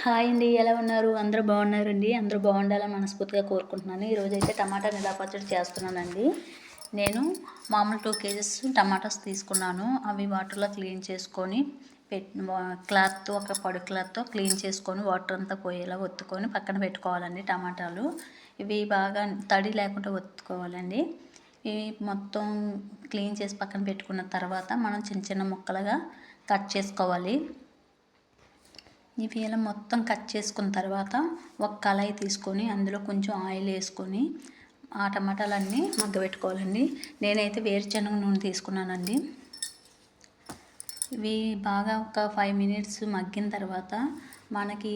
Hi అండి, ఎలా ఉన్నారు? అందరూ బాగున్నారండి. అందరూ బాగుండాలని మనస్ఫూర్తిగా కోరుకుంటున్నాను. ఈరోజైతే టమాటా నిల్వ పచ్చడి చేస్తున్నానండి. నేను మామూలు 2 కేజెస్ టమాటాస్ తీసుకున్నాను. అవి వాటర్లో క్లీన్ చేసుకొని క్లాత్తో, ఒక పొడి క్లాత్తో క్లీన్ చేసుకొని వాటర్ అంతా పోయేలా ఒత్తుకొని పక్కన పెట్టుకోవాలండి. టమాటాలు ఇవి బాగా తడి లేకుండా ఒత్తుకోవాలండి. ఇవి మొత్తం క్లీన్ చేసి పక్కన పెట్టుకున్న తర్వాత మనం చిన్న చిన్న ముక్కలుగా కట్ చేసుకోవాలి. ఇవి ఇలా మొత్తం కట్ చేసుకున్న తర్వాత ఒక కళాయి తీసుకొని అందులో కొంచెం ఆయిల్ వేసుకొని ఆ టమాటాలన్నీ మగ్గబెట్టుకోవాలండి. నేనైతే వేరుశనగ నూనె తీసుకున్నానండి. ఇవి బాగా ఒక 5 మినిట్స్ మగ్గిన తర్వాత మనకి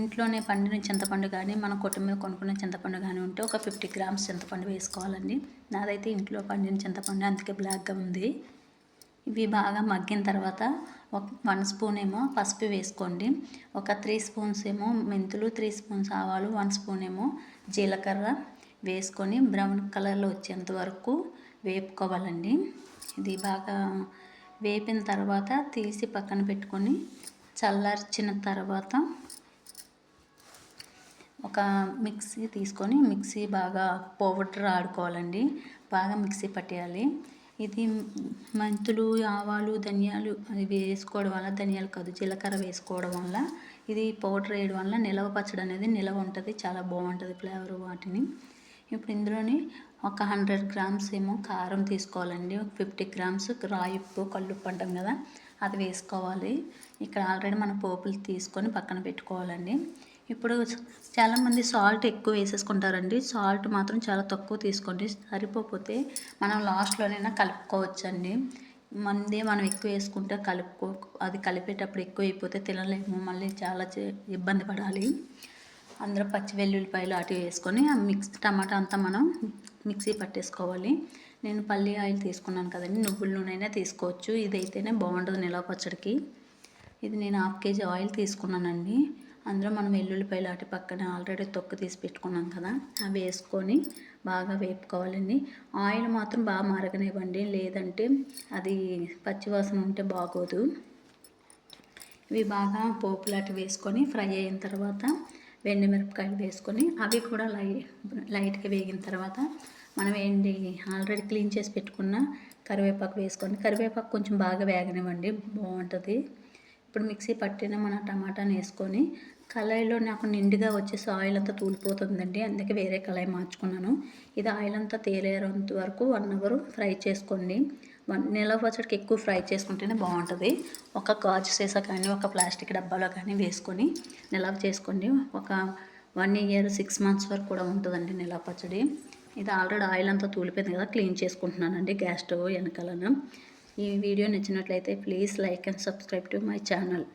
ఇంట్లోనే పండిన చింతపండు కానీ మన కొట్టు మీద కొనుక్కున్న చింతపండు కానీ ఉంటే ఒక 50 గ్రామ్స్ చింతపండు వేసుకోవాలండి. నాదైతే ఇంట్లో పండిన చింతపండు, అందుకే బ్లాక్గా ఉంది. ఇవి బాగా మగ్గిన తర్వాత 1 స్పూన్ ఏమో పసుపు వేసుకోండి. ఒక 3 స్పూన్స్ ఏమో మెంతులు, 3 స్పూన్స్ ఆవాలు, 1 స్పూన్ ఏమో జీలకర్ర వేసుకొని బ్రౌన్ కలర్లో వచ్చేంత వరకు వేపుకోవాలండి. ఇది బాగా వేపిన తర్వాత తీసి పక్కన పెట్టుకొని చల్లార్చిన తర్వాత ఒక మిక్సీ తీసుకొని మిక్సీ బాగా పౌడర్ ఆడుకోవాలండి. బాగా మిక్సీ పట్టేయాలి. ఇది మెంతులు, ఆవాలు, ధనియాలు అవి వేసుకోవడం వల్ల, ధనియాలు కాదు జీలకర్ర వేసుకోవడం వల్ల, ఇది పౌడర్ వేయడం వల్ల నిలవ పచ్చడి అనేది నిలవ ఉంటుంది. చాలా బాగుంటుంది ఫ్లేవర్ వాటిని. ఇప్పుడు ఇందులోని ఒక 100 గ్రామ్స్ ఏమో కారం తీసుకోవాలండి. ఒక 50 గ్రామ్స్ రాయి ఉప్పు, కల్లుప్పు అంటాం కదా, అది వేసుకోవాలి. ఇక్కడ ఆల్రెడీ మనం పోపులు తీసుకొని పక్కన పెట్టుకోవాలండి. ఇప్పుడు చాలామంది సాల్ట్ ఎక్కువ వేసేసుకుంటారండి. సాల్ట్ మాత్రం చాలా తక్కువ తీసుకోండి. సరిపోతే మనం లాస్ట్లోనైనా కలుపుకోవచ్చండి. మనం ఎక్కువ వేసుకుంటే అది కలిపేటప్పుడు ఎక్కువ అయిపోతే తినలేము, మళ్ళీ చాలా ఇబ్బంది పడాలి. అందులో పచ్చి వెల్లుల్లిపాయలు అటు వేసుకొని ఆ టమాటా అంతా మనం మిక్సీ పట్టేసుకోవాలి. నేను పల్లి ఆయిల్ తీసుకున్నాను కదండి, నువ్వుల నూనె అయినా తీసుకోవచ్చు. ఇదైతేనే బాగుంటుంది నిలవ పచ్చడికి. ఇది నేను 1/2 కేజీ ఆయిల్ తీసుకున్నానండి. అందులో మనం వెల్లుల్లిపాయలు అటు పక్కన ఆల్రెడీ తొక్కు తీసి పెట్టుకున్నాం కదా, అవి వేసుకొని బాగా వేపుకోవాలండి. ఆయిల్ మాత్రం బాగా మరగనివ్వండి, లేదంటే అది పచ్చివాసన ఉంటే బాగోదు. ఇవి బాగా పోపులు అటు వేసుకొని ఫ్రై అయిన తర్వాత మిరపకాయలు వేసుకొని అవి కూడా లైట్గా వేగిన తర్వాత మనం ఆల్రెడీ క్లీన్ చేసి పెట్టుకున్న కరివేపాకు వేసుకొని, కరివేపాకు కొంచెం బాగా వేగనివ్వండి, బాగుంటుంది. ఇప్పుడు మిక్సీ పట్టిన మన టమాటాని వేసుకొని కళాయిలో నాకు నిండుగా వచ్చేసి ఆయిల్ అంతా తూలిపోతుందండి, అందుకే వేరే కళాయి మార్చుకున్నాను. ఇది ఆయిల్ అంతా తేలేంత వరకు 1 అవర్ ఫ్రై చేసుకోండి. నిలవ పచ్చడికి ఎక్కువ ఫ్రై చేసుకుంటేనే బాగుంటుంది. ఒక గాజు సీసా కానీ, ఒక ప్లాస్టిక్ డబ్బాలో కానీ వేసుకొని నిలవ చేసుకోండి. ఒక 1 ఇయర్ 6 మంత్స్ వరకు కూడా ఉంటుందండి నిలవ పచ్చడి. ఇది ఆల్రెడీ ఆయిల్ అంతా తూలిపోయింది కదా, క్లీన్ చేసుకుంటున్నానండి గ్యాస్ స్టవ్ వెనకాలన. ఈ వీడియో నచ్చినట్లయితే please like and subscribe to my channel.